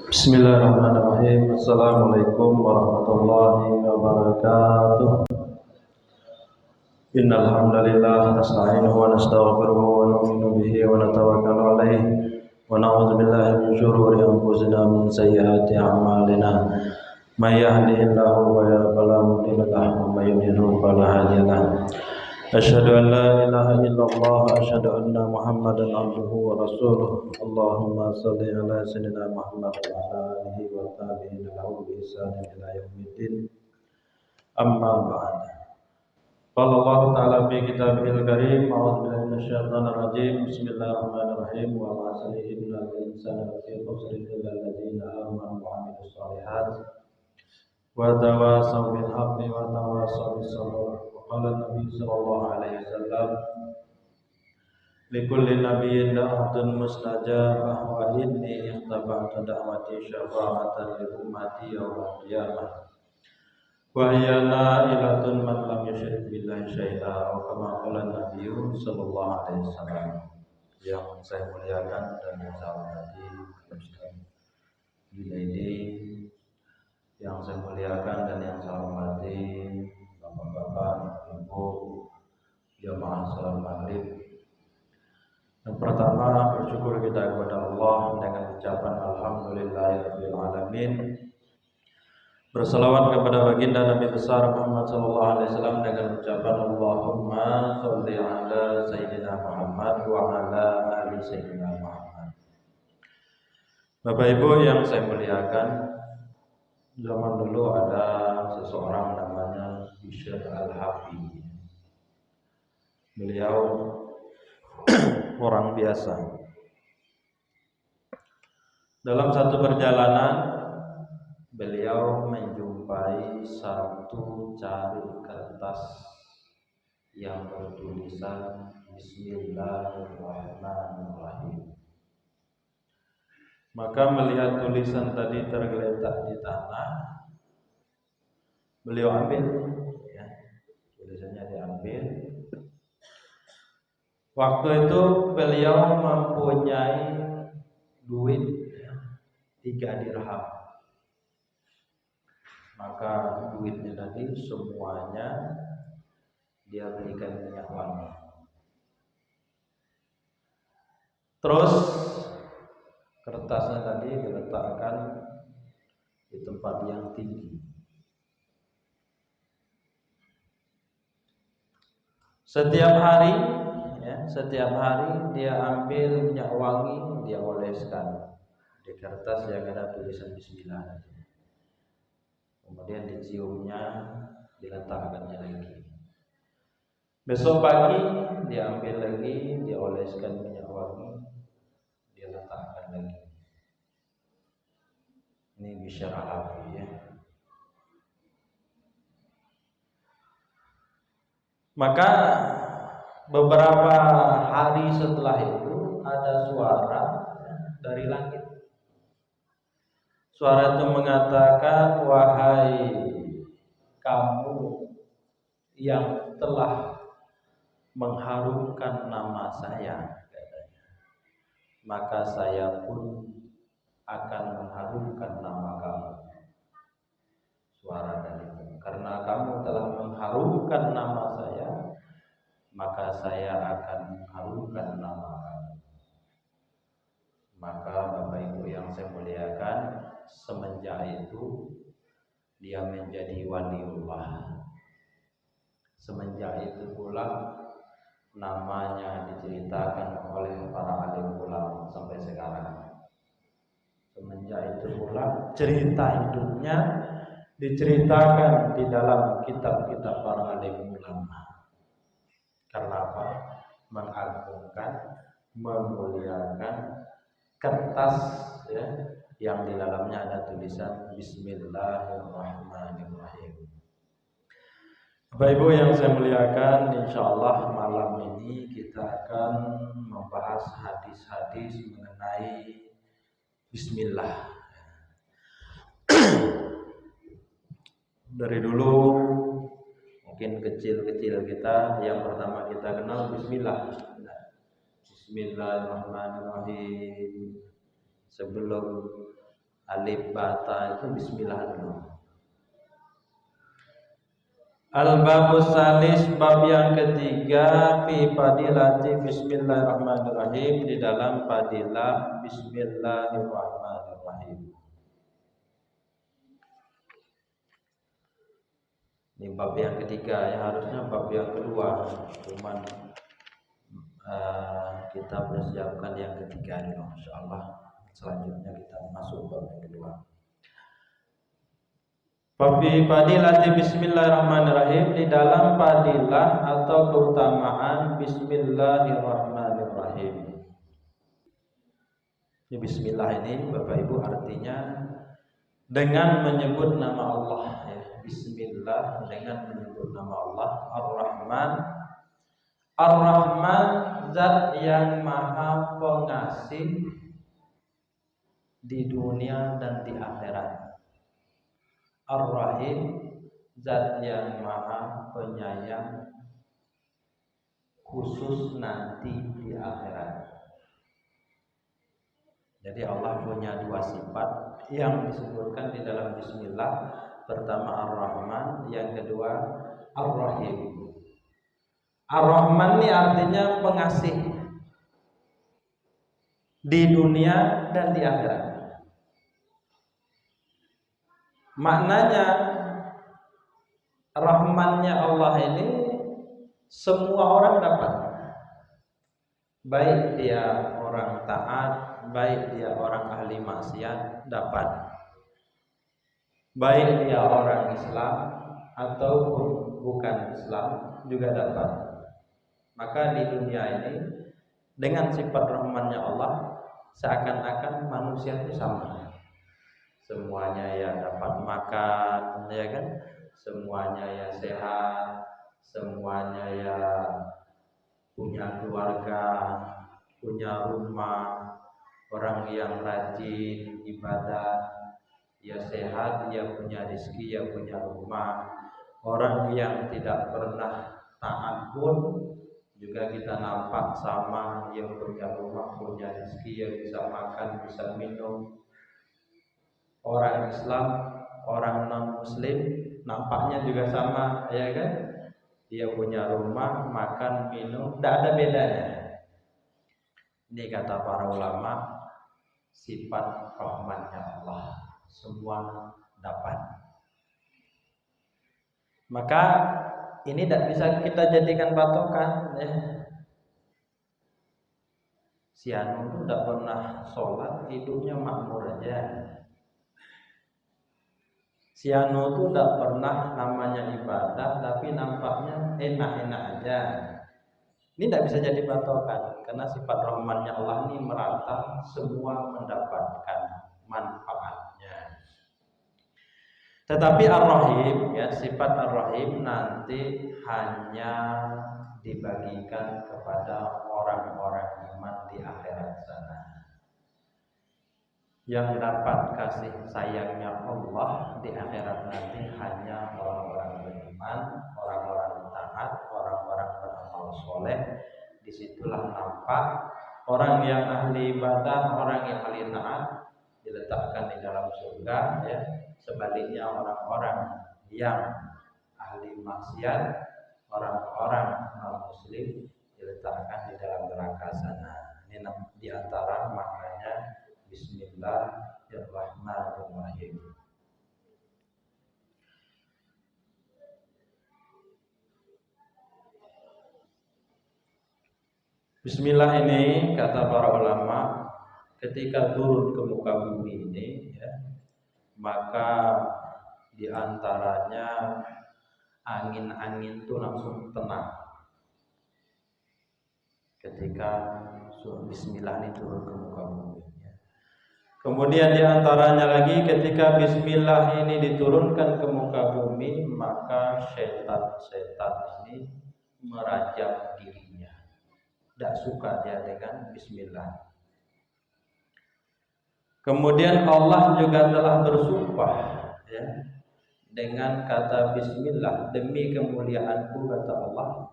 Bismillahirrahmanirrahim. Assalamualaikum warahmatullahi wabarakatuh. Innal hamdalillah nasta'inuhu wa nastaghfiruhu wa nu'minu bihi wa natawakkalu alayhi wa na'udzu billahi min shururi anfusina min sayyiati a'malina. May yahdihillahu fala mudilla lahu wa may yudlil fala hadiya lahu. Asyhadu an la ilaha illallah wa asyhadu anna Muhammadan abduhu wa rasuluh. Allahumma shalli ala sayyidina Muhammad wa ala alihi wa sahbihi lahu bi ihsan ila yaumiddin. Amma ba'd. Qala Allah ta'ala fi kitabihil karim, a'udzu billahi minasyaitonir rajim. Bismillahirrahmanirrahim. Wa ma innal insana lafi khusrin illa alladziina aamanu wa 'amilus shalihaati wa tawasaw bil haqqi wa tawasaw bis sabr. Qala Nabi sallallahu alaihi wasallam, likulli nabiyyin da'watun mustajabah wa inni ikhtaba'tu da'wati syafa'atan li ummati yaumil qiyamah. Wa hiya na'ilatun man lam yusyrik billahi syai'a, wa kama qala Nabi sallallahu alaihi wasallam. Yang saya muliakan dan yang saya hormati Ustaz Junaidi, yang saya muliakan dan yang saya hormati Bapak-bapak, Ibu, jamaah salat maghrib. Yang pertama, bersyukur kita kepada Allah dengan ucapan alhamdulillahirabbil alamin. Berselawat kepada baginda Nabi besar Muhammad sallallahu alaihi wasallam dengan ucapan Allahumma sholli ala sayyidina Muhammad wa ala ali sayyidina Muhammad. Bapak Ibu yang saya muliakan, zaman dulu ada seseorang namanya Bishr Al-Hafi. Beliau orang biasa. Dalam satu perjalanan, beliau menjumpai satu carik kertas yang bertulisan Bismillahirrahmanirrahim. Maka melihat tulisan tadi tergeletak di tanah, beliau ambil, ya, tulisannya diambil. Waktu itu beliau mempunyai duit 3 dirham. Maka duitnya tadi semuanya dia belikan minyak wangi. Terus kertasnya tadi diletakkan di tempat yang tinggi. Setiap hari dia ambil minyak wangi, dia oleskan di kertas yang ada tulisan Bismillah. Kemudian diciumnya, diletakkannya lagi. Besok pagi dia ambil lagi, dia oleskan minyak wangi, dia letakkan lagi. Ini Bishr Al-Hafi, ya. Maka beberapa hari setelah itu ada suara dari langit. Suara itu mengatakan, wahai kamu yang telah mengharumkan nama saya, maka saya pun akan mengharumkan nama kamu. Suara dari itu, karena kamu telah mengharumkan nama saya, maka saya akan mengharumkan nama kamu. Maka Bapak Ibu yang saya muliakan, semenjak itu dia menjadi waliullah. Semenjak itu pula namanya diceritakan oleh para alim ulama sampai sekarang. Semenjak itu pula cerita hidupnya diceritakan di dalam kitab-kitab para alim ulama. Karena apa? Mengagungkan, memuliakan kertas, ya, yang di dalamnya ada tulisan Bismillahirrahmanirrahim. Bapak Ibu yang saya muliakan, insyaallah malam ini kita akan membahas hadis-hadis mengenai Bismillah. Dari dulu mungkin kecil-kecil kita, yang pertama kita kenal Bismillah. Bismillahirrahmanirrahim. Sebelum alif bata itu bismillah dulu. Al-babus salis, bab yang ketiga, fi fadilati bismillahirrahmanirrahim, di dalam fadilah bismillahirrahmanirrahim. Ini bab yang ketiga ya, harusnya bab yang kedua, cuman kita persiapkan yang ketiga dulu, insyaallah selanjutnya kita masuk bab yang kedua. Fi fadilati bismillahirrahmanirrahim, di dalam fadilah atau keutamaan bismillahirrahmanirrahim. Ini bismillah ini Bapak Ibu artinya dengan menyebut nama Allah ya. Bismillah dengan menyebut nama Allah. Ar-Rahman. Ar-Rahman zat yang maha pengasih di dunia dan di akhirat. Ar-Rahim zat yang maha penyayang khusus nanti di akhirat. Jadi Allah punya dua sifat yang disebutkan di dalam bismillah. Pertama Ar-Rahman, yang kedua Ar-Rahim. Ar-Rahman ini artinya pengasih di dunia dan di akhirat. Maknanya rahmannya Allah ini semua orang dapat. Baik dia orang taat, baik dia orang ahli maksiat dapat. Baik dia orang Islam ataupun bukan Islam juga dapat. Maka di dunia ini dengan sifat rahmannya Allah seakan-akan manusia itu sama. Semuanya ya dapat makan, ya kan? Semuanya ya sehat, semuanya ya punya keluarga, punya rumah, orang yang rajin ibadah, ya sehat, ya punya rezeki, ya punya rumah. Orang yang tidak pernah taat pun juga kita nampak sama, ya punya rumah, punya rezeki, ya bisa makan, bisa minum. Orang Islam, orang non-Muslim nampaknya juga sama, ya kan? Dia punya rumah, makan, minum, tidak ada bedanya. Ini kata para ulama, sifat rahmannya Allah, semua dapat. Maka ini tidak bisa kita jadikan patokan. Ya. Si Anu itu tidak pernah sholat, hidupnya makmur aja. Si Anu itu tidak pernah namanya ibadah, tapi nampaknya enak-enak aja. Ini tidak bisa jadi patokan, karena sifat rahmannya Allah ini merata, semua mendapatkan manfaatnya. Tetapi Ar-Rahim, ya, sifat Ar-Rahim nanti hanya dibagikan kepada orang-orang iman di akhirat sana. Yang dapat kasih sayangnya Allah di akhirat nanti hanya orang-orang beriman, orang-orang taat, orang-orang beramal soleh. Disitulah nampak orang yang ahli ibadah, orang yang ahli taat diletakkan di dalam surga, ya. Sebaliknya orang-orang yang ahli maksiat, orang-orang non-muslim diletakkan di dalam neraka sana. Ini di antara maknanya Bismillahirrahmanirrahim. Bismillah ini kata para ulama ketika turun ke muka bumi ini, ya, maka diantaranya angin-angin itu langsung tenang ketika Bismillah ini turun ke muka bumi. Kemudian diantaranya lagi ketika Bismillah ini diturunkan ke muka bumi, maka setan-setan ini merajam dirinya. Tidak suka dia dengan Bismillah. Kemudian Allah juga telah bersumpah, ya, dengan kata Bismillah, demi kemuliaanku kata Allah,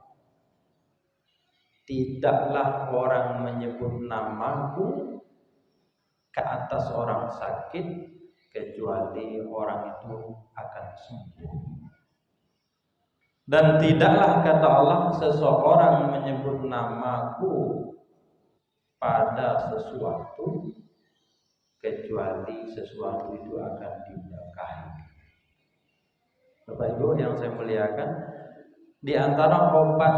tidaklah orang menyebut namaku ke atas orang sakit kecuali orang itu akan sembuh. Dan tidaklah, kata Allah, seseorang menyebut namaku pada sesuatu kecuali sesuatu itu akan diberkahi. Bapak Ibu yang saya muliakan, di antara obat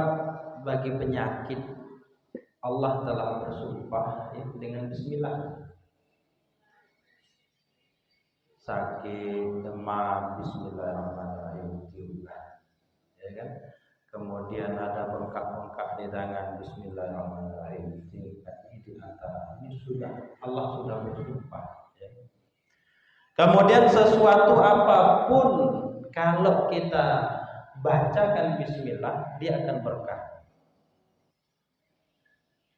bagi penyakit Allah telah bersumpah dengan bismillah. Sakit, demam, bismillahirrahmanirrahim, diubah. Ya kan? Kemudian ada bengkak-bengkak di tangan, bismillahirrahmanirrahim. Ini di antara ini sudah Allah sudah bersumpah. Ya. Kemudian sesuatu apapun kalau kita bacakan bismillah, dia akan berkah.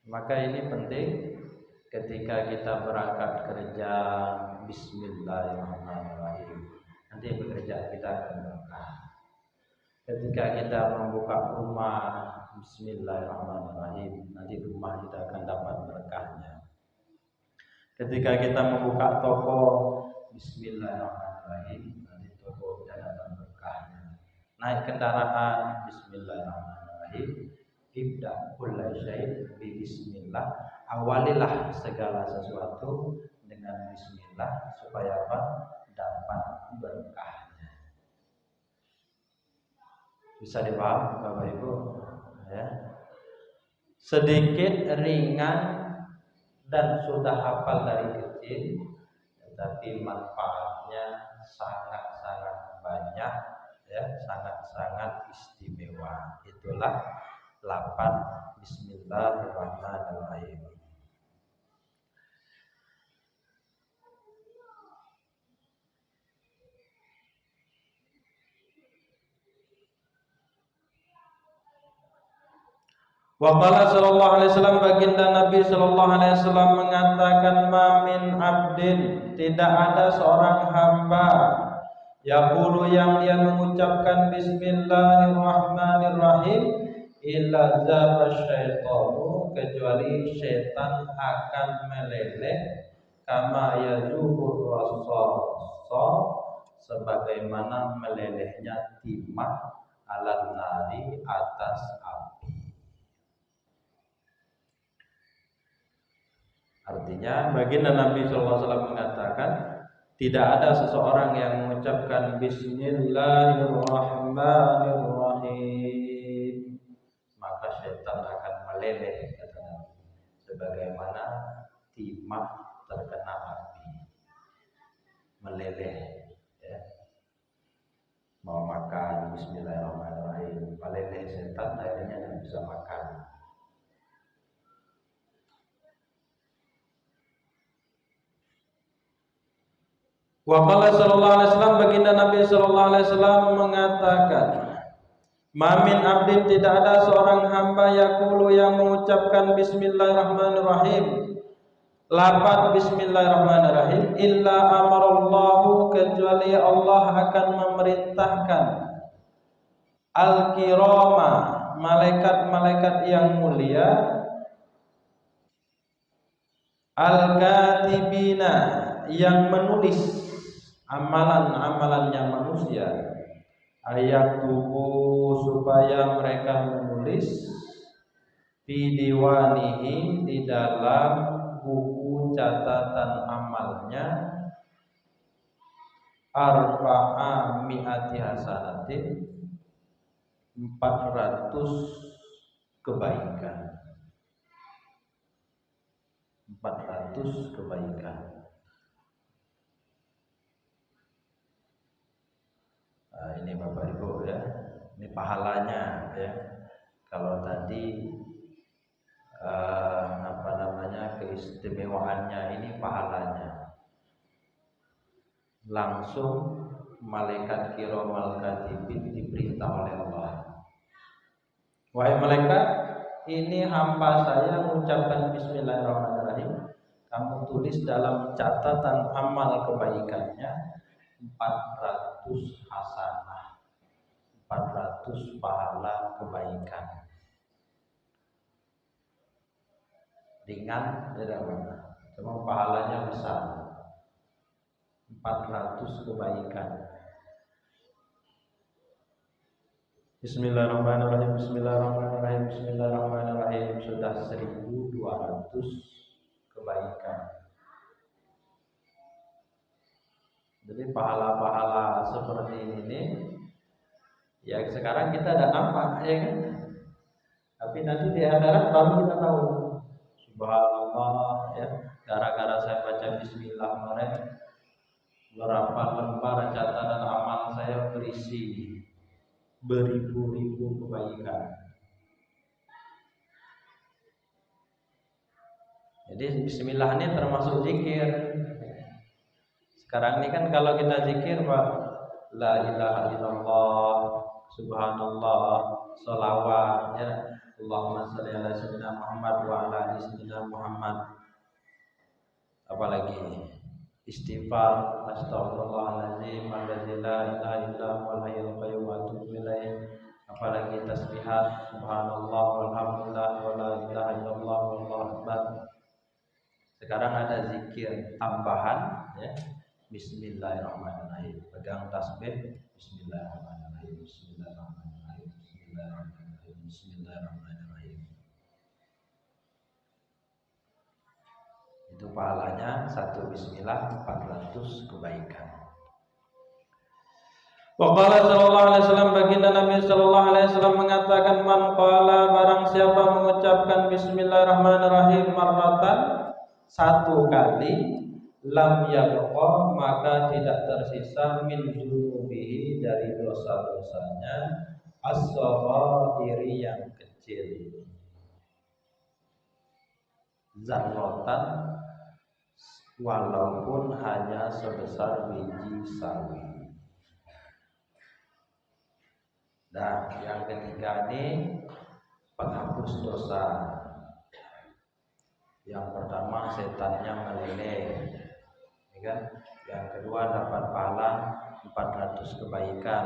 Maka ini penting ketika kita berangkat kerja, bismillahirrahmanirrahim. Nanti pekerjaan kita akan berkah. Ketika kita membuka rumah, bismillahirrahmanirrahim, nanti rumah kita akan dapat berkahnya. Ketika kita membuka toko, bismillahirrahmanirrahim, nanti toko kita dapat berkahnya. Naik kendaraan, bismillahirrahmanirrahim. Ibda kullai syai' bi bismillah. Awalilah segala sesuatu dengan bismillah supaya apa? Dapat berkahnya. Bisa dipaham Bapak Ibu ya? Sedikit ringan dan sudah hafal dari kecil, tetapi manfaatnya sangat-sangat banyak ya, sangat-sangat istimewa. Itulah lapan bismillahirrahmanirrahim. Waqala sallallahu alaihi wasallam, baginda Nabi sallallahu alaihi wasallam mengatakan, mamin abdin, tidak ada seorang hamba yaqulu yang dia mengucapkan bismillahirrahmanirrahim illa zaba syaitanu, kecuali syaitan akan meleleh kama yazubur rasa, sebagaimana melelehnya timah alat nari atas api. Artinya baginda Nabi SAW mengatakan, tidak ada seseorang yang mengucapkan bismillahirrahmanirrahim maka syaitan akan meleleh, kata Nabi, sebagaimana timah terkena api, meleleh ya. Mau makan bismillahirrahmanirrahim, meleleh setan, akhirnya tidak bisa makan. Waqala sallallahu alaihi wasallam, baginda Nabi sallallahu alaihi wasallam mengatakan, mamin abdin, tidak ada seorang hamba yaqulu yang mengucapkan bismillahirrahmanirrahim, lapan bismillahirrahmanirrahim, illa amarallahu, kecuali Allah akan memerintahkan al-kirama, malaikat-malaikat yang mulia, al-katibina, yang menulis amalan-amalannya manusia, ayat tubuh, supaya mereka menulis fi diwanihi, di dalam buku catatan amalnya, arba'a mi'ati hasanatin, 400 kebaikan. 400 kebaikan. Nah, ini Bapak Ibu ya, ini pahalanya ya. Kalau tadi keistimewaannya, ini pahalanya. Langsung malaikat kiramal katibin diperintah oleh Allah. Wahai malaikat, ini hamba saya mengucapkan bismillahirrahmanirrahim, kamu tulis dalam catatan amal kebaikannya 400 hasanah, 400 pahala kebaikan. Ringan tidak apa, cuma pahalanya besar. 400 kebaikan. Bismillahirrahmanirrahim, bismillahirrahmanirrahim, bismillahirrahmanirrahim. Sudah 1200 kebaikan. Jadi pahala-pahala seperti ini ya sekarang kita ada nampak ya kan. Tapi nanti di akhirat baru kita tahu. Subhanallah ya, gara-gara saya baca bismillah kemarin berapa lembar catatan amal saya berisi beribu-ribu kebaikan. Jadi bismillah ini termasuk zikir. Sekarang ini kan kalau kita zikir Pak, la ilaha illallah, subhanallah, sholawat ya, Allahumma sholli ala sayyidina Muhammad wa ala ali sayyidina Muhammad. Apalagi istighfar, astagfirullahaladzim, alladzi la ilaha illa huwal hayyul qayyum wa atubu ilaih. Apalagi tasbihat, subhanallah walhamdulillah wa la ilaha illallah wallahu akbar. Sekarang ada zikir tambahan ya. Bismillahirrahmanirrahim. Pegang tasbih, bismillahirrahmanirrahim, bismillahirrahmanirrahim, bismillahirrahmanirrahim, bismillahirrahmanirrahim. Itu pahalanya satu bismillah 400 kebaikan. Wa qala sallallahu alaihi wasallam, baginda Nabi sallallahu alaihi wasallam mengatakan, man qala, barang siapa mengucapkan bismillahirrahmanirrahim marratan, satu kali, lam yabqa, maka tidak tersisa min dzunubihi, dari dosa-dosanya, as-saghairi, yang kecil, zarratan, walaupun hanya sebesar biji sawi. Nah, yang ketiga ini penghapus dosa. Yang pertama setannya meleleh, ya kan? Yang kedua dapat pahala 400 kebaikan.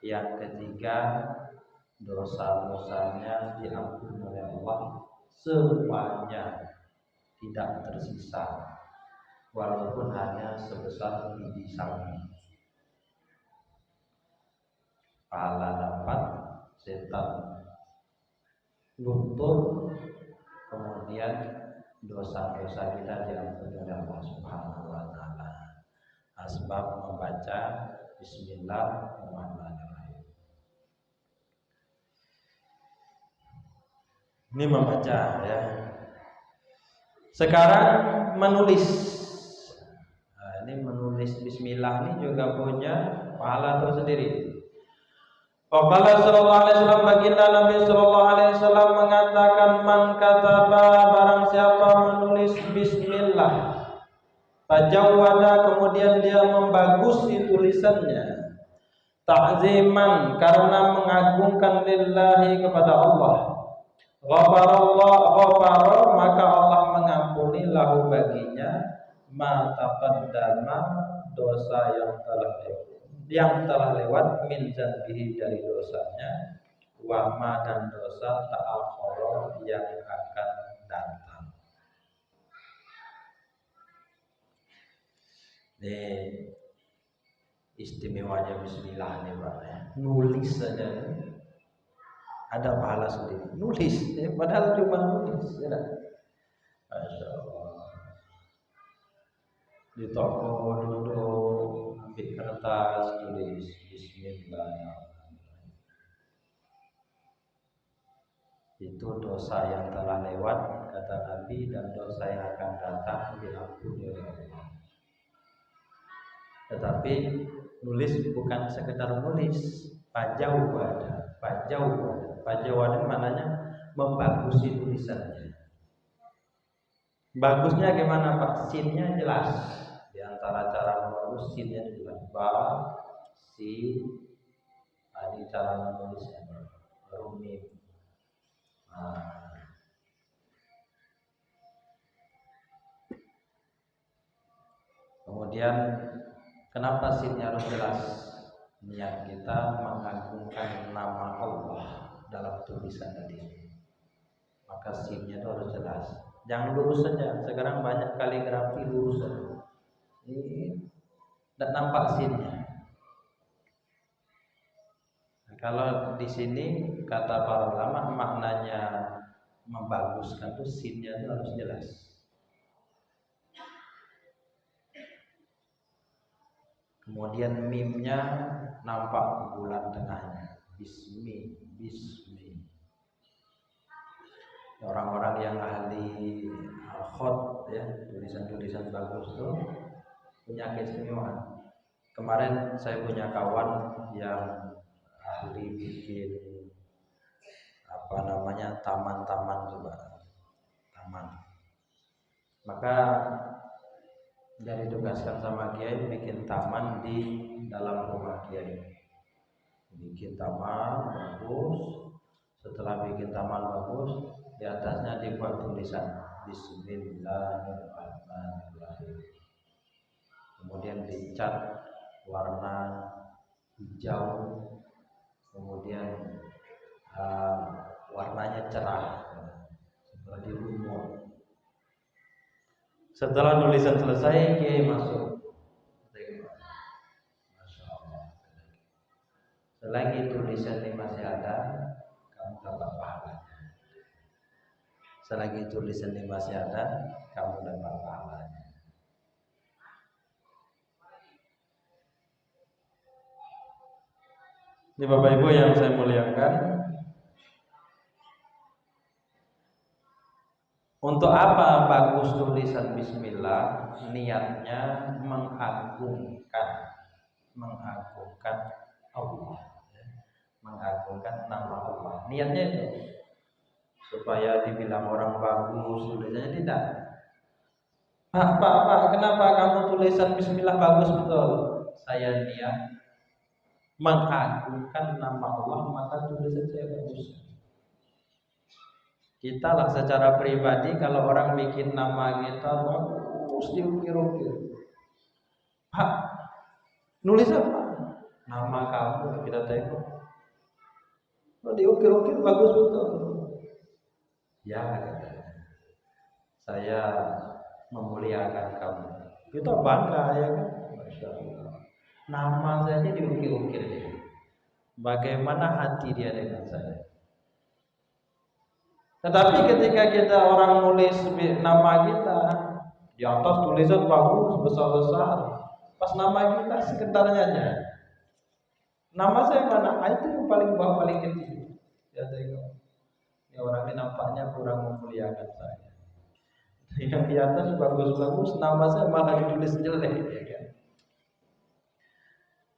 Yang ketiga dosa-dosanya diampuni oleh Allah semuanya, tidak tersisa, walaupun hanya sebesar biji sawi. Pahala dapat, setan luntur, kemudian dosa-dosa kita diampuni oleh Allah Subhanahu wa taala. Asbab membaca bismillahirrahmanirrahim. Ini membaca ya. Sekarang menulis. Nah, ini menulis bismillah ini juga punya pahala tersendiri. Qala sallallahu alaihi wasallam, baginda Nabi sallallahu alaihi wasallam mengatakan, man kataba, barang siapa menulis bismillah, fajawwada, kemudian dia membagusi tulisannya, ta'ziman, karena mengagungkan lillahi, kepada Allah, ghafara, maka Allah mengampuni lahu, baginya, ma taqaddama, dosa yang telah lewat, min dzambihi, dari dosanya, wa ma, dan dosa ta'akhkhara, yang akan datang. Ini istimewanya bismillah nih Pak ya. Nulis saja ada pahala sendiri. Nulis ya, padahal cuma nulis ya. Masya Allah. Di toko duduk, ambil kertas, tulis bismillahirrahmanirrahim. Itu dosa yang telah lewat, kata Nabi, dan dosa yang akan datang diampuni oleh Allah. Tetapi nulis bukan sekedar nulis, pajawada. Pajawada maknanya membagusi tulisannya. Bagusnya gimana Pak? Sinnya jelas. Di antara cara menulis, sinnya jelas. Ba, si, ini cara menulisnya. Rumim. Kemudian kenapa sinnya harus jelas? Niat kita mengagungkan nama Allah dalam tulisan tadi, maka sinnya itu harus jelas. Jangan lurus saja. Sekarang banyak kaligrafi lurus saja. Ini tidak nampak sinnya. Nah, kalau di sini kata para ulama maknanya membaguskan tuh sinnya itu harus jelas. Kemudian mimnya nampak bulan tengahnya. Bismi. Orang-orang yang ahli al-khot ya, tulisan-tulisan bagus tuh punya keistimewaan. Kemarin saya punya kawan yang ahli bikin taman-taman coba. Taman. Maka dia ditugaskan sama Kiai bikin taman di dalam rumah Kiai. Bikin taman bagus. Setelah bikin taman bagus, di atasnya dibuat tulisan Bismillahirrahmanirrahim. Kemudian dicat warna hijau, kemudian warnanya cerah seperti lumut. Setelah tulisan selesai, Kiai masuk. Masya Allah. Selagi tulisan ini masih ada, kamu dapat pahalanya. Selagi tulisan ini masih ada, kamu dapat pahalanya. Ini Bapak Ibu yang saya muliakan, untuk apa bagus tulisan Bismillah? Niatnya mengagungkan Allah, mengagungkan nama Allah. Niatnya itu supaya dibilang orang bagus tulisannya, tidak. Pak, kenapa kamu tulisan Bismillah bagus? Betul, saya niat mengagungkan nama Allah, maka tulisan saya bagus. Kita lah secara pribadi kalau orang bikin nama kita bagus diukir-ukir. Pak, nulis apa? Nama kamu, kita tengok. Oh, diukir-ukir bagus betul. Ya, saya memuliakan kamu. Kita bangga ya kan? Masya Allah. Nama saja diukir-ukir. Bagaimana hati dia dengan saya? Tetapi ketika kita orang nulis nama kita, di atas tulisan bagus besar-besar, pas nama kita sekedarnya aja. Nama saya mana? Itu yang paling bawah, paling kecil. Ya tengok. Ini orang ini nampaknya kurang memuliakan saya. Yang di atas bagus-bagus, nama saya malah ditulis jelek, ya kan?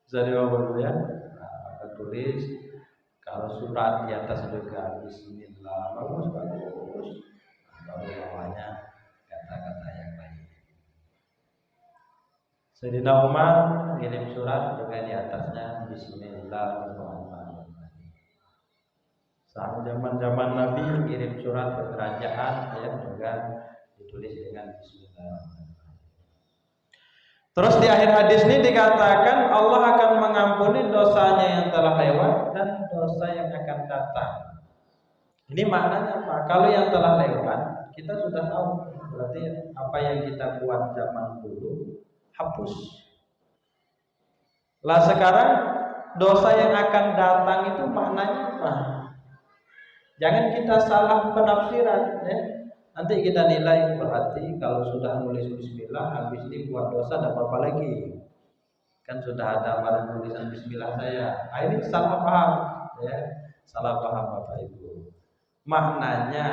Jadi apa ya? Nah, tulis. Kalau surat di atas juga Bismillah, bagus. Baru bawahnya kata-kata yang baik. Sayyidina Umar kirim surat juga di atasnya Bismillahirrahmanirrahim. Saat zaman Nabi kirim surat ke kerajaan, ya juga ditulis dengan Bismillahirrahmanirrahim. Terus di akhir hadis ini dikatakan Allah akan mengampuni dosanya yang telah lewat dan dosa yang akan datang. Ini maknanya apa? Kalau yang telah lewat kita sudah tahu, berarti apa yang kita buat zaman dulu hapus. Lah sekarang dosa yang akan datang itu maknanya apa? Jangan kita salah penafsiran, ya. Nanti kita nilai, berarti kalau sudah nulis Bismillah, habis ini buat dosa tidak apa-apa lagi. Kan sudah ada pada tulisan Bismillah saya. Ini salah paham, ya. Salah paham Bapak Ibu. Maknanya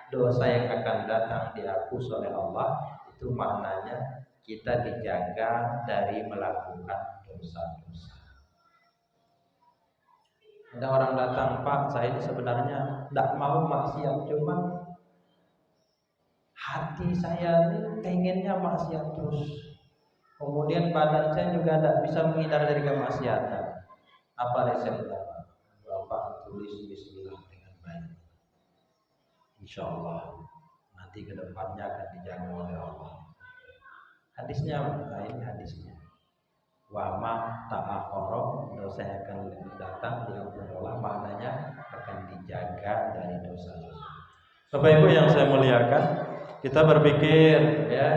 dosa yang akan datang dihapus oleh Allah, itu maknanya kita dijaga dari melakukan dosa-dosa. Ada orang datang, Pak, saya ini sebenarnya tidak mau maksiat, cuma hati saya ini pengennya maksiat terus. Kemudian badan saya juga tidak bisa menghindar dari kemaksiatan. Apa resepnya? Bapak tulis Bismillah dengan baik. Insya Allah nanti kedepannya akan dijaga oleh Allah. Hadisnya, nah ini hadisnya. Wa ma ta'akhara, dosa yang akan datang diampuni Allah, maknanya akan dijaga dari dosa-dosa. Bapak Ibu yang saya muliakan, kita berpikir, ya,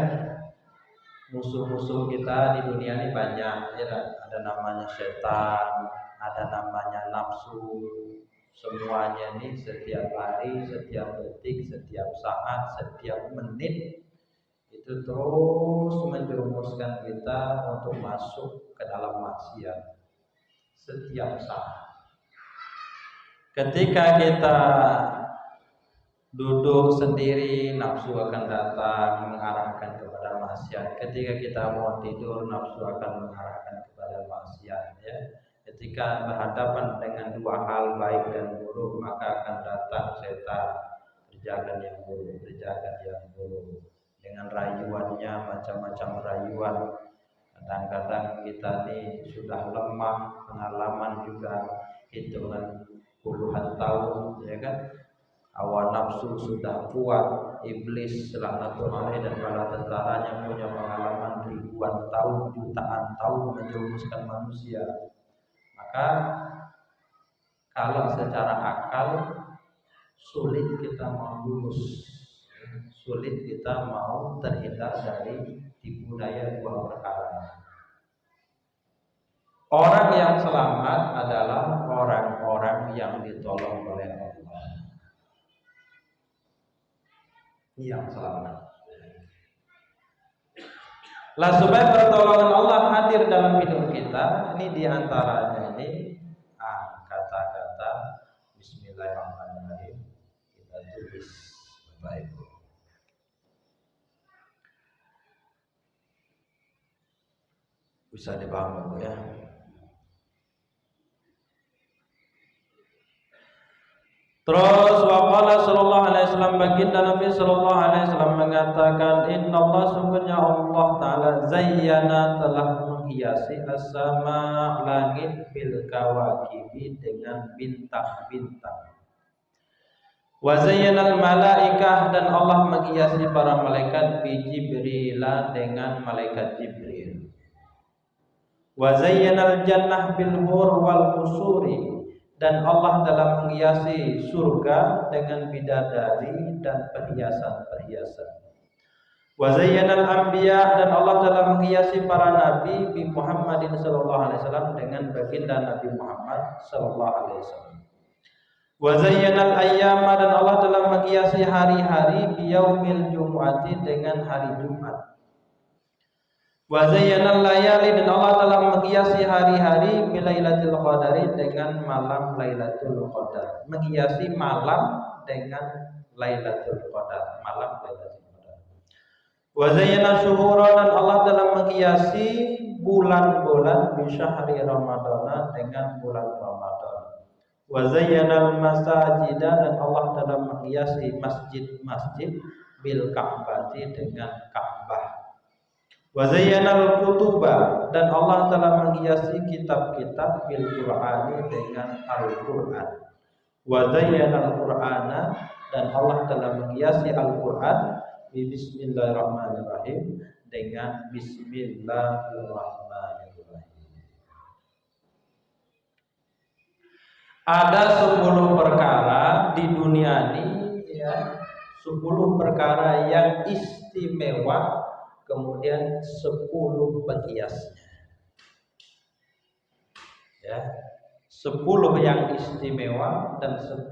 musuh-musuh kita di dunia ini banyak, ya kan? Ada namanya setan, ada namanya nafsu. Semuanya ini setiap hari, setiap detik, setiap saat, setiap menit itu terus menjerumuskan kita untuk masuk ke dalam maksiat setiap saat. Ketika kita duduk sendiri, nafsu akan datang mengarahkan kepada maksiat. Ketika kita mau tidur, nafsu akan mengarahkan kepada maksiat. Ya. Ketika berhadapan dengan dua hal baik dan buruk, maka akan datang setan, kerjakan yang buruk, kerjakan yang buruk. Dengan rayuannya, macam-macam rayuan. Kadang-kadang kita ini sudah lemah, pengalaman juga hitungan puluhan tahun, ya kan? Hawa nafsu sudah kuat, iblis laknatullah dan para tentaranya punya pengalaman ribuan tahun, jutaan tahun menjerumuskan manusia. Maka kalau secara akal sulit kita mau lulus, sulit kita mau terhindar dari tipu daya dua perkara. Orang yang selamat adalah orang-orang yang ditolong oleh Allah. Yang selamat. Lah supaya pertolongan Allah hadir dalam hidup kita, ini diantaranya ini kata-kata Bismillahirrahmanirrahim kita tulis Bapak Ibu. Bisa dipahami ya. Terus waqala sallallahu alaihi wasallam, baginda Nabi sallallahu alaihi wasallam mengatakan, innallaha sungguhnya Allah taala zayyana telah menghiasi as-sama langit bil kawakibi dengan bintang-bintang. Wa zayyanal malaikah dan Allah menghiasi para malaikat bi Jibril dengan malaikat Jibril. Wa zayyanal jannah bil hur wal qusuri dan Allah dalam menghiasi surga dengan bidadari dan perhiasan-perhiasan. Wa zayyanal anbiya dan Allah dalam menghiasi para nabi bi Muhammadin sallallahu alaihi wasallam dengan baginda Nabi Muhammad sallallahu alaihi wasallam. Wa zayyanal ayyama dan Allah dalam menghiasi hari-hari bi yaumil jumu'ati dengan hari Jumat. Wa zayyanal layali dan Allah telah menghiasi hari-hari bilailatul qadari dengan malam Lailatul Qadar. Menghiasi malam dengan Lailatul Qadar, malam Lailatul Qadar. Wa zayyana syuhura dan Allah telah menghiasi bulan-bulan bi syahri Ramadan dengan bulan Ramadan. Wa zayyanal masajid dan Allah telah menghiasi masjid-masjid bil Ka'bati dengan Ka'bah. Wa zayyanal kutuba dan Allah telah menghiasi kitab-kitab bil Qur'ani dengan Al-Qur'an. Wa zayyanal Qur'ana dan Allah telah menghiasi Al-Qur'an bi bismillahirrahmanirrahim dengan bismillahirrahmanirrahim. Ada 10 perkara di dunia ini ya, 10 perkara yang istimewa, kemudian 10 penghiasnya. Ya, 10 yang istimewa dan 10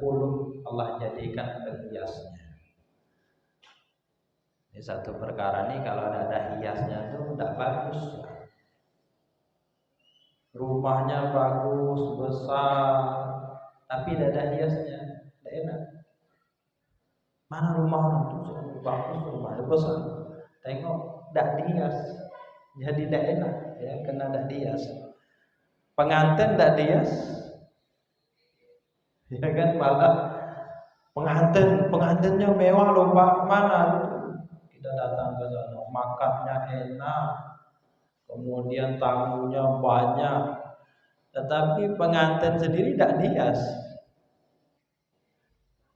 Allah jadikan penghiasnya. Ini satu perkara nih kalau ada hiasnya tuh tidak bagus. Rumahnya bagus, besar, tapi tidak ada hiasnya, tidak enak. Mana rumah orang tuh bagus, rumahnya besar, tengok tidak dihias, jadi tidak enak ya, kena tidak dihias. Pengantin tidak dihias, ya kan, malah pengantinnya mewah loh Pak, mana kita datang ke sana, makannya enak, kemudian tamunya banyak, tetapi pengantin sendiri tidak dihias.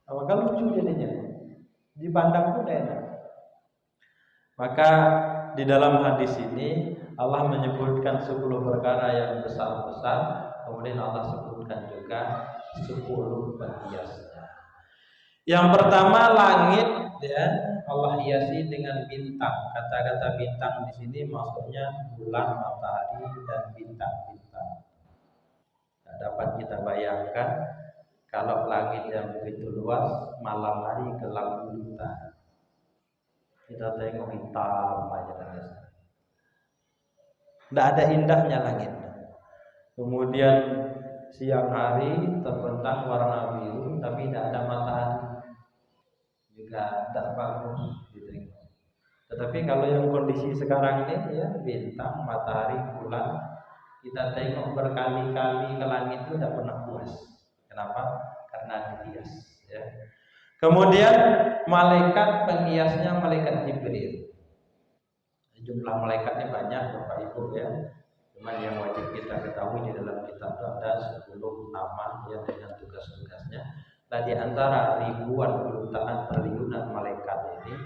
Apakah lucu jadinya? Dipandang pun enak. Maka di dalam hadis ini Allah menyebutkan 10 perkara yang besar-besar, kemudian Allah sebutkan juga 10 penghiasnya. Yang pertama langit, ya, Allah hiasi dengan bintang. Kata-kata bintang di sini maksudnya bulan, matahari dan bintang-bintang. Tidak dapat kita bayangkan kalau langit yang begitu luas, malam hari gelap gulita. Kita tengok hitam aja dan tidak ada indahnya langit. Kemudian siang hari terbentang warna biru, tapi tidak ada matahari, juga tidak bagus gitu. Tetapi kalau yang kondisi sekarang ini, ya, bintang, matahari, bulan, kita tengok berkali-kali ke langit itu tidak pernah puas. Kenapa? Karena dihias. Ya. Kemudian malaikat penghiasnya malaikat Jibril. Jumlah malaikatnya banyak, Bapak Ibu, ya. Cuman yang wajib kita ketahui di dalam kitab itu ada 10 nama, ya, dengan tugas-tugasnya. Nah, di antara ribuan jutaan triliunan malaikat ini,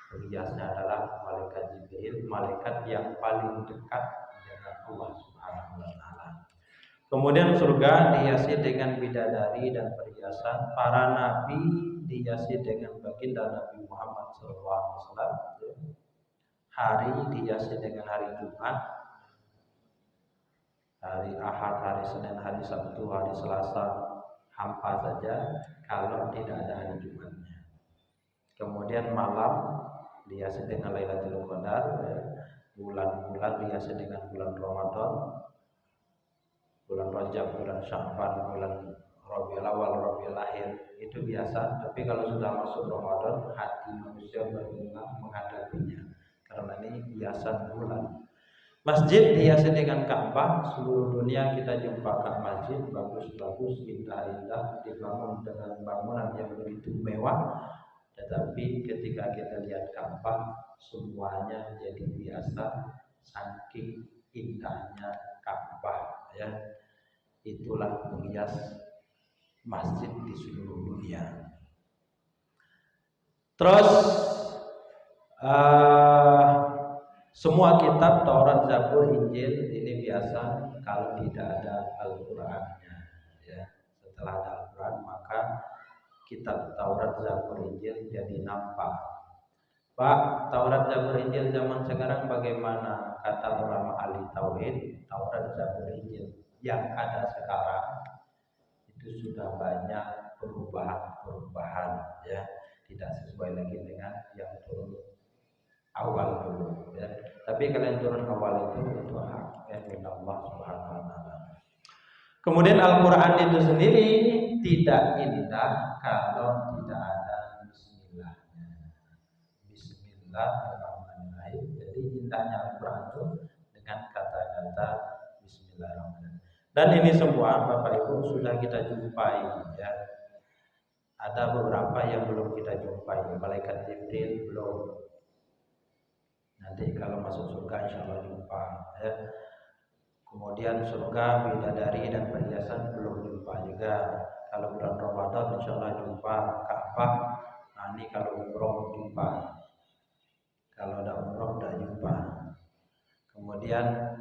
penghiasnya adalah malaikat Jibril, malaikat yang paling dekat dengan Allah Subhanahu wa taala. Kemudian surga dihiasi dengan bidadari dan perhiasan, para nabi dihiasi dengan baginda Nabi Muhammad SAW. Hari dihiasi dengan hari Jumat, hari Ahad, hari Senin, hari Sabtu, hari Selasa, hampa saja kalau tidak ada hari Jumatnya. Kemudian malam dihiasi dengan Lailatul Qadar, ya. Bulan-bulan dihiasi dengan bulan Ramadan, bulan Rajab, bulan Sya'ban, bulan Rabiul Awal, Rabiul Akhir, itu biasa. Tapi kalau sudah masuk Ramadan, hati manusia berbunga menghadapinya, karena ini hiasan bulan. Masjid dihiasi dengan Ka'bah, seluruh dunia kita jumpa masjid bagus-bagus, indah-indah, dibangun dengan bangunan yang begitu mewah. Tetapi ketika kita lihat Ka'bah, semuanya jadi biasa, saking indahnya Ka'bah, ya. Itulah menghias masjid di seluruh dunia. Terus semua kitab Taurat, Zabur, Injil ini biasa kalau tidak ada Al-Qur'annya, ya. Setelah ada Al-Qur'an, maka kitab Taurat, Zabur, Injil jadi nampak. Pak, Taurat, Zabur, Injil zaman sekarang bagaimana? Kata ulama ahli tauhid, Taurat, Zabur, Injil yang ada sekarang itu sudah banyak perubahan-perubahan, ya. Tidak sesuai lagi dengan yang turun awal dulu, ya. Tapi kalian turun awal itu hak, ya, dari Allah Subhanahu wa taala. Kemudian Al-Qur'an itu sendiri tidak indah kalau tidak ada bismillahnya. Bismillahirrahmanirrahim. Jadi indahnya Al-Qur'an itu dengan kata-kata bismillahirrahmanirrahim. Dan ini semua Bapak Ibu sudah kita jumpai, ya. Ada beberapa yang belum kita jumpai, malaikat Jibril belum. Nanti kalau masuk surga insya Allah jumpa, ya. Kemudian surga, bidadari dan perhiasan belum jumpa juga. Kalau bulan Ramadan insya Allah jumpa Ka'bah. Nah, ini kalau umroh jumpa. Kalau ada umroh udah jumpa. Kemudian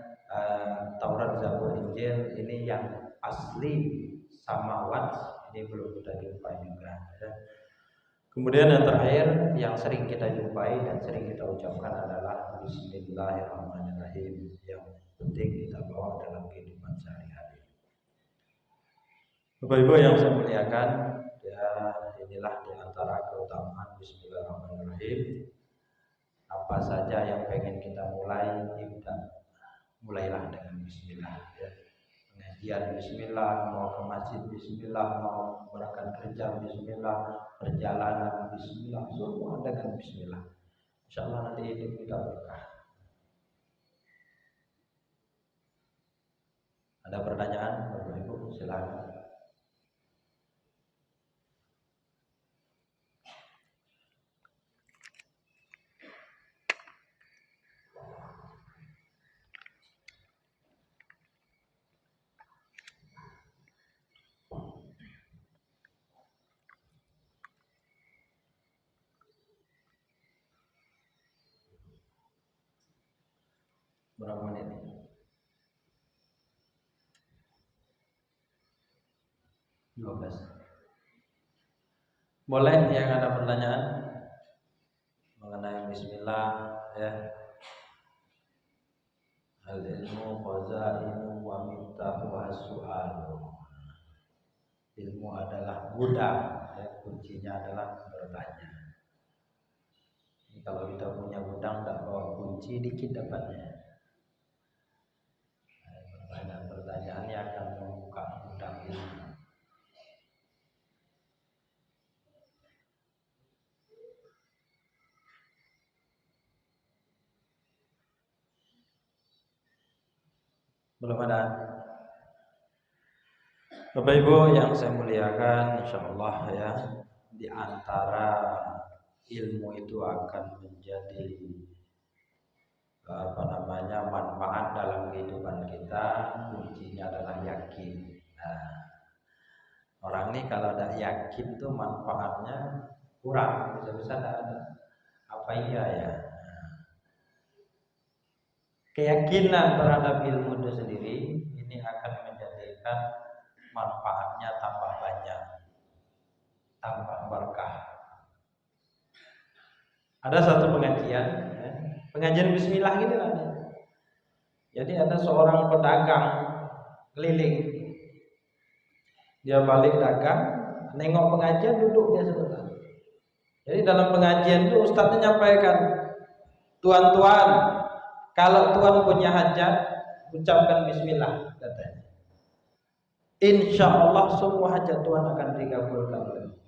Taurat, Zabur, Injil ini yang asli samawat ini belum kita jumpai juga, ya. Kemudian yang terakhir yang sering kita jumpai dan sering kita ucapkan adalah Bismillahirrahmanirrahim, yang penting kita bawa dalam kehidupan sehari-hari. Bapak Ibu yang saya muliakan, ya, inilah diantara keutamaan Bismillahirrahmanirrahim. Apa saja yang pengen kita mulai, mulailah dengan Bismillah, ya. Pengajian Bismillah, mau ke masjid Bismillah, mau berangkat kerja Bismillah, perjalanan Bismillah, semua dengan Bismillah. Insya Allah nanti hidup kita berkah. Ada pertanyaan, Bapak Ibu? Silakan. Berapa menit? 12. Boleh yang ada pertanyaan mengenai bismillah ya. Al ilmu qazainu wa miftahu as-su'al. Ilmu adalah gudang ya, kuncinya adalah bertanya. Kalau kita punya gudang tak bawa kunci dikit dapatnya. Pertanyaan yang akan membuka gudang ilmu. Belum ada. Bapak Ibu yang saya muliakan, insyaallah ya, di antara ilmu itu akan menjadi manfaat dalam kehidupan kita, kuncinya adalah yakin. Nah, orang ini kalau tidak yakin tuh manfaatnya kurang, bisa-bisa tidak ada. Apa iya ya? Keyakinan terhadap ilmu itu sendiri ini akan menjadikan manfaatnya tambah banyak, tambah berkah. Ada satu pengajian, ya, pengajian Bismillah ini lah. Jadi ada seorang pedagang keliling, dia balik dagang, nengok pengajian, duduk dia sebentar. Jadi dalam pengajian itu ustadznya nyampaikan, tuan-tuan, kalau tuan punya hajat, ucapkan Bismillah, katanya. Insya Allah semua hajat Tuhan akan dikabulkan oleh Allah.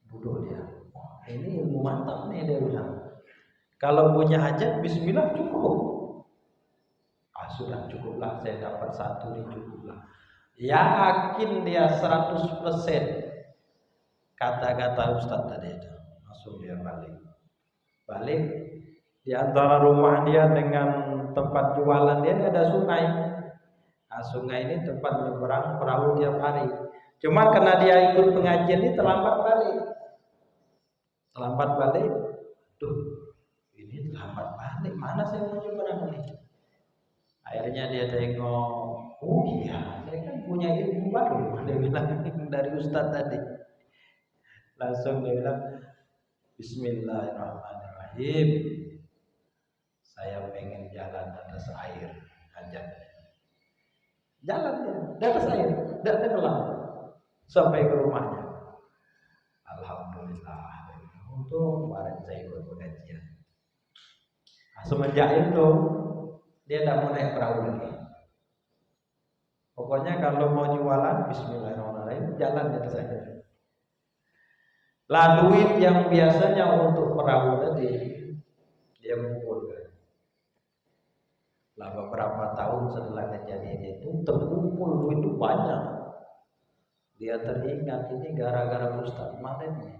Duduk dia. Wah, ini ilmu mantap nih dia bilang. Kalau punya hajat, Bismillah cukup. Sudah cukuplah, saya dapat satu ini cukuplah. Yakin dia 100% kata-kata Ustaz tadi itu. Langsung dia balik di antara rumah dia dengan tempat jualan dia ada sungai. Nah, sungai ini tempat nyebrang perahu tiap hari. Cuma karena dia ikut pengajian ini terlambat balik. Tuh, ini terlambat balik. Mana saya mau nyebrang nih? Akhirnya dia tengok, oh iya, saya kan punya ilmu baru. Dia bilang dari Ustaz tadi. Langsung dia bilang, Bismillahirrahmanirrahim. Saya pengen jalan atas air, hajatnya. Jalan dia, di atas air, tidak tenggelam sampai ke rumahnya. Alhamdulillah. Untuk kemarin saya ikut pengajian. Nah, semenjak itu dia tidak mau naik perahu lagi. Pokoknya kalau mau jualan, Bismillahirrahmanirrahim, jalan di atas air. Lah duit yang biasanya untuk perahu tadi dia kumpulkan. Lah beberapa tahun setelah kejadian itu terkumpul duit itu banyak. Dia teringat ini gara-gara Ustaz kemarin nih,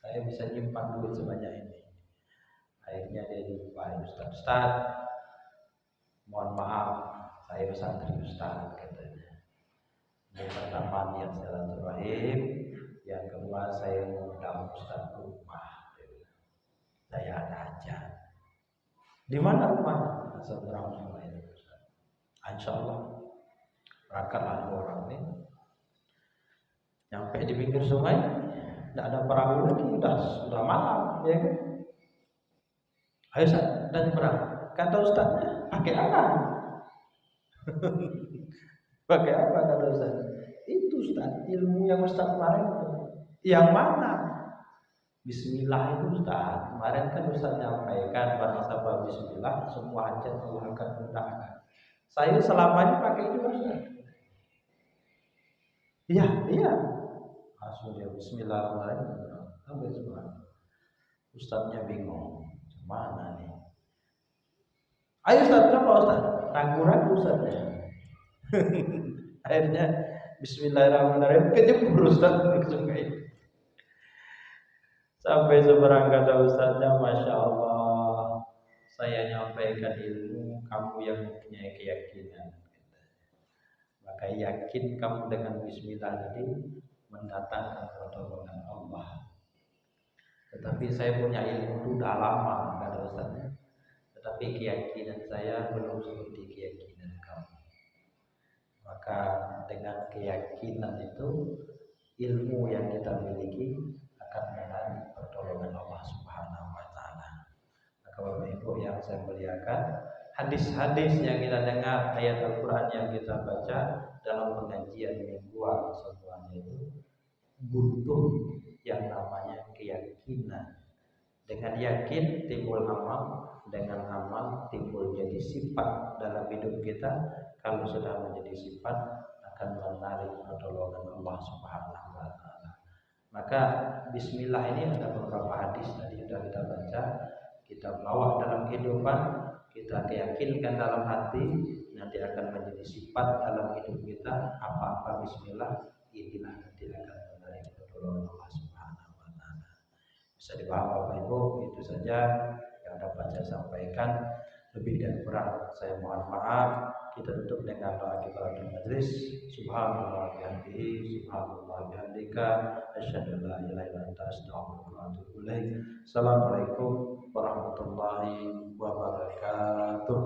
saya bisa nyimpan duit sebanyak ini. Akhirnya dia jumpa Ustaz, mohon maaf, saya santri Ustaz, katanya. Yang pertama niat silaturahim, yang kedua saya mengundang Ustaz ke rumah. Saya ada hajat. Di mana rumah? Seberang sungai itu Ustaz. Insyaallah berangkatlah dua orang ini. Sampai di pinggir sungai, tidak ada perahu lagi, sudah malam, ya kan? Ayo Ustaz, dan nyebrang. Kata Ustaznya, pakai apa? Pakai apa kata Ustaz? Itu Ustaz, ilmu yang Ustaz kemarin itu. Yang mana? Bismillah itu Ustaz. Kemarin kan Ustaz nyampaikan barang siapa Bismillah, semua hajat Allah akan mudahkan. Saya selama ini pakai itu Ustaz. Iya. Langsung dia Bismillahirrahmanirrahim. Sampai semua. Ustaznya bingung. Mana nih? Ayo Ustaz, coba Ustaz. Ragu-ragu Ustaznya. Akhirnya Bismillahirrahmanirrahim kejebur Ustaz ke sungai. Sampai seberang kata Ustaznya, Masya Allah, saya nyampaikan ilmu, kamu yang mempunyai keyakinan. Maka yakin kamu dengan Bismillah tadi mendatangkan pertolongan Allah. Tetapi saya punya ilmu itu sudah lama, kata Ustaznya. Tetapi keyakinan saya belum seperti keyakinan kamu. Maka dengan keyakinan itu ilmu yang kita miliki akan menarik pertolongan Allah Subhanahu wa taala. Maka Bapak Ibu yang saya muliakan, hadis-hadis yang kita dengar, ayat Al-Qur'an yang kita baca dalam pengajian mingguan semuanya itu butuh yang namanya keyakinan. Dengan yakin timbul amal, dengan amal timbul jadi sifat dalam hidup kita. Kalau sudah menjadi sifat akan menarik pertolongan Allah Subhanahu wa taala. Maka bismillah ini ada beberapa hadis tadi sudah kita baca, kita bawa dalam kehidupan, kita keyakinkan dalam hati, nanti akan menjadi sifat dalam hidup kita. Apa-apa bismillah, inilah nanti akan menarik pertolongan Allah Subhanahu wa taala. Bisa dipaham Bapak Ibu, itu saja yang dapat saya sampaikan. Lebih dan kurang saya mohon maaf. Kita tutup dengan doa kifaratul majlis. Subhanallah bihamdihi, subhanallah bihamdika, asyhadu an la ilaha illa anta, astaghfiruka wa atubu ilaik. Assalamualaikum warahmatullahi wabarakatuh.